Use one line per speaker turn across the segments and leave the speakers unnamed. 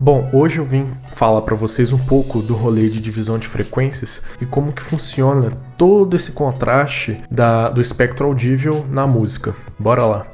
Bom, hoje eu vim falar para vocês um pouco do rolê de divisão de frequências e como que funciona todo esse contraste do espectro audível na música. Bora lá!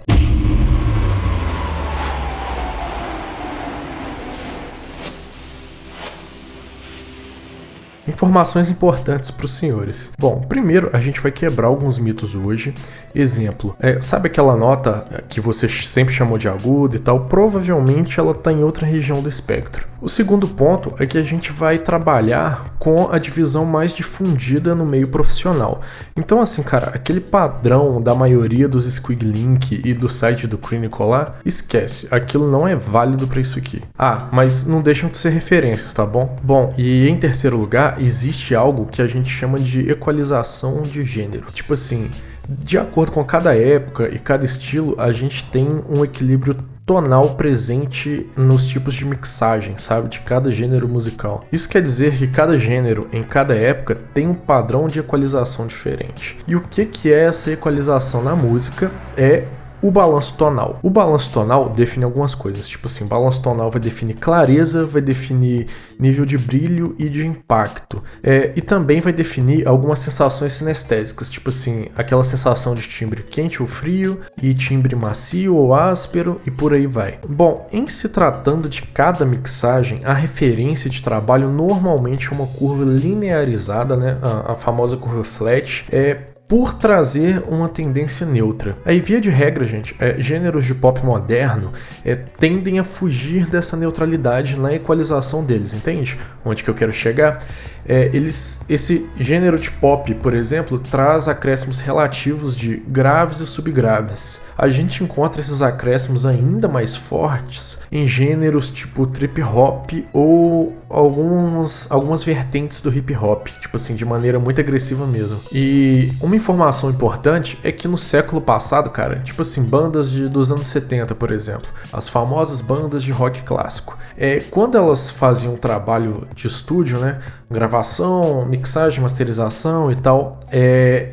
Informações importantes para os senhores. Bom, primeiro a gente vai quebrar alguns mitos hoje. Exemplo, sabe aquela nota que você sempre chamou de aguda e tal? Provavelmente ela está em outra região do espectro. O segundo ponto é que a gente vai trabalhar com a divisão mais difundida no meio profissional. Então assim, cara, aquele padrão da maioria dos Squiglink e do site do Clinical lá, esquece, aquilo não é válido para isso aqui. Ah, mas não deixam de ser referências, tá bom? Bom, e em terceiro lugar, existe algo que a gente chama de equalização de gênero. Tipo assim, de acordo com cada época e cada estilo, a gente tem um equilíbrio tonal presente nos tipos de mixagem, sabe, de cada gênero musical. Isso quer dizer que cada gênero, em cada época, tem um padrão de equalização diferente. E o que é essa equalização na música? É o balanço tonal. O balanço tonal define algumas coisas, tipo assim, o balanço tonal vai definir clareza, vai definir nível de brilho e de impacto, e também vai definir algumas sensações sinestésicas, tipo assim, aquela sensação de timbre quente ou frio, e timbre macio ou áspero, e por aí vai. Bom, em se tratando de cada mixagem, a referência de trabalho normalmente é uma curva linearizada, né, a famosa curva flat, por trazer uma tendência neutra. Aí, via de regra, gente, gêneros de pop moderno tendem a fugir dessa neutralidade na equalização deles, entende? Onde que eu quero chegar? Esse gênero de pop, por exemplo, traz acréscimos relativos de graves e subgraves. A gente encontra esses acréscimos ainda mais fortes em gêneros tipo trip hop ou algumas vertentes do hip hop, tipo assim, de maneira muito agressiva mesmo. E uma informação importante é que no século passado, cara, tipo assim, bandas dos anos 70, por exemplo, as famosas bandas de rock clássico, quando elas faziam um trabalho de estúdio, né, gravação, mixagem, masterização e tal,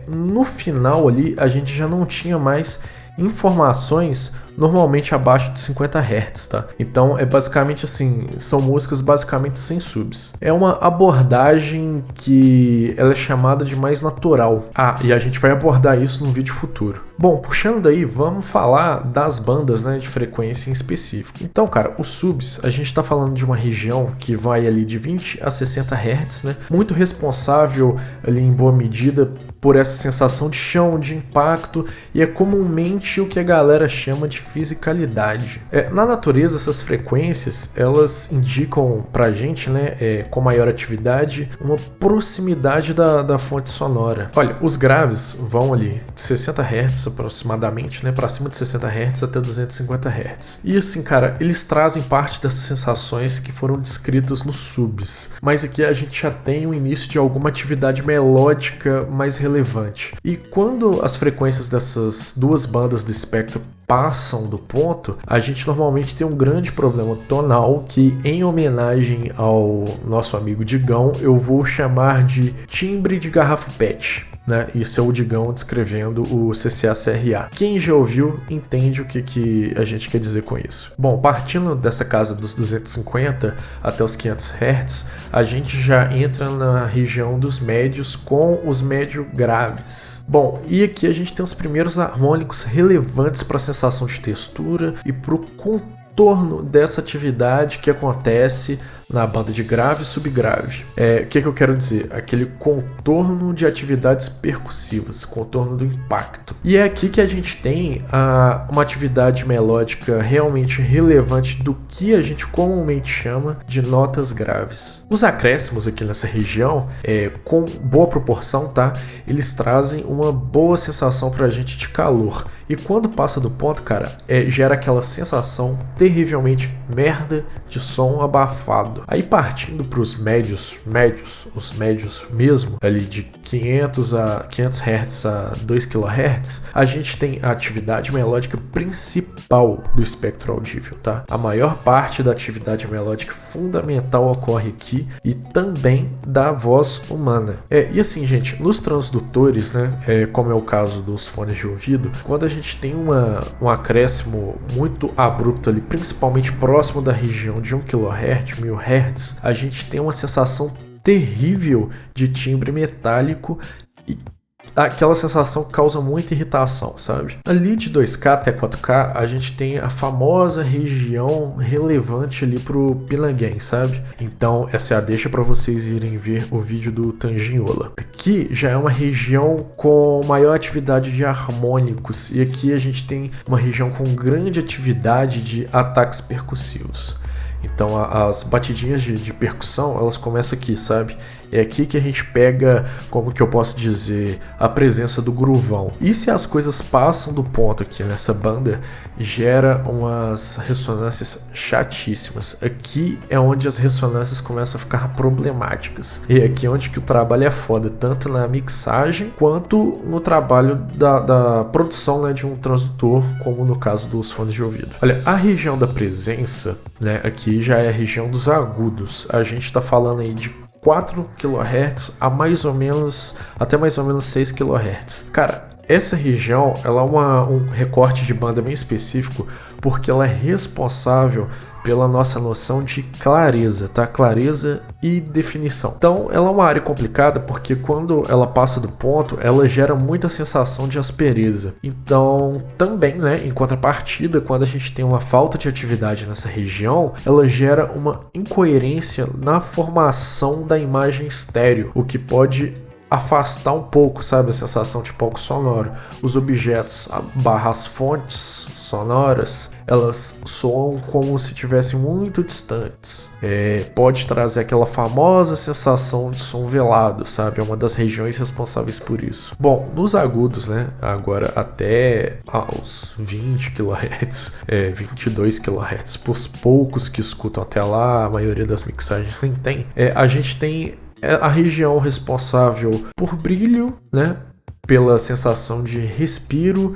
no final ali a gente já não tinha mais informações normalmente abaixo de 50 Hz, tá? Então é basicamente assim, são músicas basicamente sem subs. É uma abordagem que ela é chamada de mais natural. E a gente vai abordar isso num vídeo futuro. Bom, puxando daí, vamos falar das bandas, né, de frequência em específico. Então, cara, os subs, a gente tá falando de uma região que vai ali de 20 a 60 Hz, né? Muito responsável ali em boa medida por essa sensação de chão, de impacto, e é comumente o que a galera chama de fisicalidade. Na natureza, essas frequências, elas indicam pra gente, né, com maior atividade, uma proximidade da fonte sonora. Olha, os graves vão ali de 60 Hz aproximadamente, né, pra cima de 60 Hz até 250 Hz. E assim, cara, eles trazem parte dessas sensações que foram descritas nos subs. Mas aqui a gente já tem o início de alguma atividade melódica mais relevante. E quando as frequências dessas duas bandas do espectro passam do ponto, a gente normalmente tem um grande problema tonal que, em homenagem ao nosso amigo Digão, eu vou chamar de timbre de garrafa PET. Né? Isso é o Digão descrevendo o CCA-CRA. Quem já ouviu entende o que a gente quer dizer com isso. Bom, partindo dessa casa dos 250 até os 500 Hz, a gente já entra na região dos médios com os médio graves. Bom, e aqui a gente tem os primeiros harmônicos relevantes para a sensação de textura e para o contorno dessa atividade que acontece na banda de grave e subgrave. O que eu quero dizer? Aquele contorno de atividades percussivas, contorno do impacto. E é aqui que a gente tem uma atividade melódica realmente relevante do que a gente comumente chama de notas graves. Os acréscimos aqui nessa região, com boa proporção, tá? Eles trazem uma boa sensação pra gente de calor. E quando passa do ponto, cara, gera aquela sensação terrivelmente merda de som abafado. Aí partindo para os médios mesmo, ali de 500 Hz a 2 kHz, a gente tem a atividade melódica principal do espectro audível, tá? A maior parte da atividade melódica fundamental ocorre aqui e também da voz humana. E assim, gente, nos transdutores, né, como é o caso dos fones de ouvido, quando a gente tem um acréscimo muito abrupto ali, principalmente próximo da região de 1 kHz, 1000 Hz, a gente tem uma sensação terrível de timbre metálico e aquela sensação causa muita irritação, sabe? Ali de 2K até 4K, a gente tem a famosa região relevante ali pro Pinanguém, sabe? Então, essa é a deixa para vocês irem ver o vídeo do Tanginhola. Aqui já é uma região com maior atividade de harmônicos, e aqui a gente tem uma região com grande atividade de ataques percussivos. Então as batidinhas de percussão, elas começam aqui, sabe? É aqui que a gente pega, como que eu posso dizer, a presença do groovão. E se as coisas passam do ponto aqui nessa banda, gera umas ressonâncias chatíssimas. Aqui é onde as ressonâncias começam a ficar problemáticas. E aqui é onde que o trabalho é foda, tanto na mixagem quanto no trabalho da produção, né, de um transdutor, como no caso dos fones de ouvido. Olha, a região da presença, né, aqui já é a região dos agudos. A gente está falando aí de 4 kHz a até mais ou menos 6 kHz. Cara, essa região ela é um recorte de banda bem específico porque ela é responsável pela nossa noção de clareza, tá? Clareza e definição. Então, ela é uma área complicada porque quando ela passa do ponto, ela gera muita sensação de aspereza. Então, também, né, em contrapartida, quando a gente tem uma falta de atividade nessa região, ela gera uma incoerência na formação da imagem estéreo, o que pode afastar um pouco, sabe, a sensação de palco sonoro. Os objetos, as fontes sonoras, elas soam como se estivessem muito distantes. Pode trazer aquela famosa sensação de som velado, sabe? É uma das regiões responsáveis por isso. Bom, nos agudos, né, agora até aos 20 kHz, 22 kHz, por poucos que escutam até lá, a maioria das mixagens nem tem, a gente tem a região responsável por brilho, né? Pela sensação de respiro,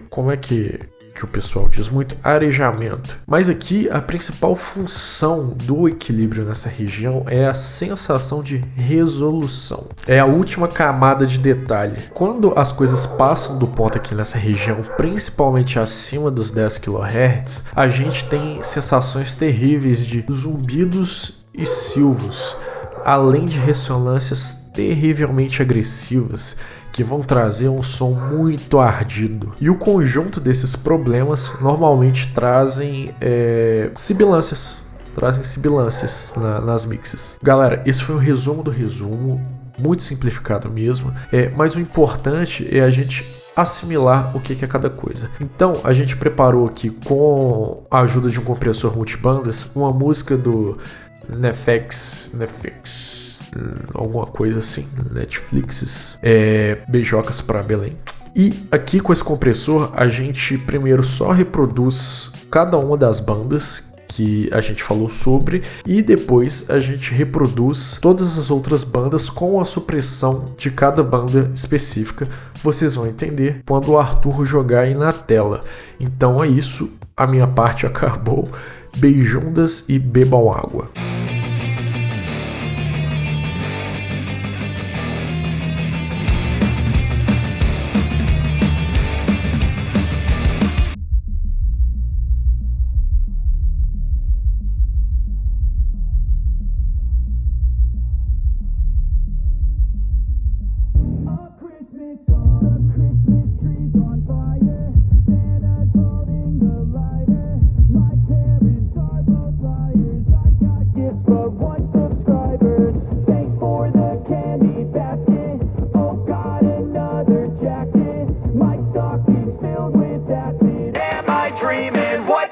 como é que o pessoal diz muito? Arejamento. Mas aqui a principal função do equilíbrio nessa região é a sensação de resolução. É a última camada de detalhe. Quando as coisas passam do ponto aqui nessa região, principalmente acima dos 10 kHz, a gente tem sensações terríveis de zumbidos e silvos, além de ressonâncias terrivelmente agressivas que vão trazer um som muito ardido. E o conjunto desses problemas normalmente trazem sibilâncias. Nas mixes. Galera, esse foi o resumo do resumo, muito simplificado mesmo, mas o importante é a gente assimilar o que é cada coisa. Então, a gente preparou aqui, com a ajuda de um compressor multibandas, uma música do Netflix, alguma coisa assim, Netflix, beijocas para Belém. E aqui com esse compressor a gente primeiro só reproduz cada uma das bandas que a gente falou sobre e depois a gente reproduz todas as outras bandas com a supressão de cada banda específica. Vocês vão entender quando o Arthur jogar aí na tela. Então é isso, a minha parte acabou. Beijundas e bebam água.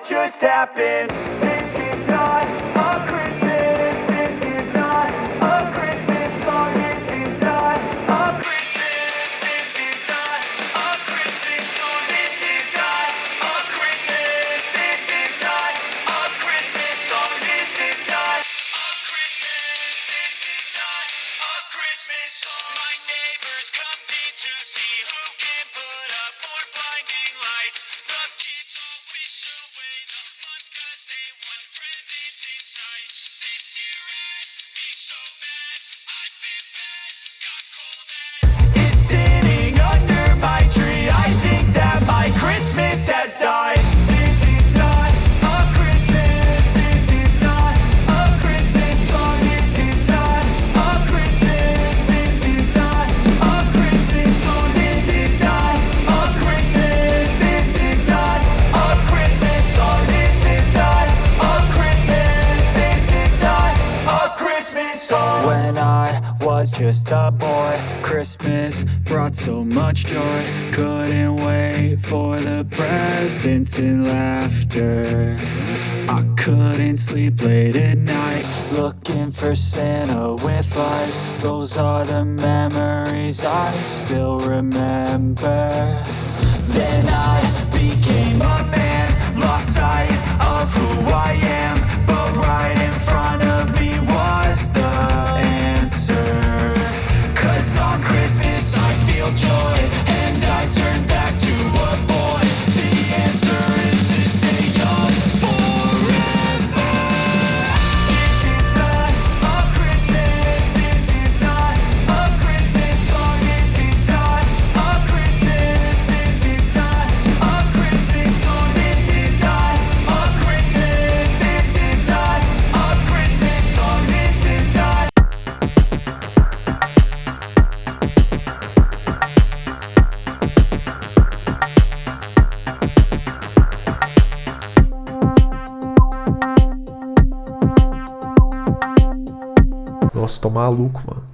Just happened. This is not a Christmas. This is not a Christmas song. This is not a Christmas. This is not a Christmas song. This is not a Christmas. This is not a Christmas song. This is not a Christmas. This is not a Christmas song. My neighbors compete to see who can put up more blinding lights. The kids all wish away the month 'cause they want presents.
was just a boy. Christmas brought so much joy. Couldn't wait for the presents and laughter. I couldn't sleep late at night, looking for Santa with lights. Those are the memories I still remember. Then I became a man, lost sight of who I am. But right in front of me was the answer. 'Cause on Christmas I feel joy, and I turn back to a boy. The answer is to stay young forever. This is not a Christmas, this is not a Christmas song. This is not a Christmas, this is not a Christmas song. This is not a Christmas, this is not a Christmas song. This is not.
Nossa, tô maluco, mano.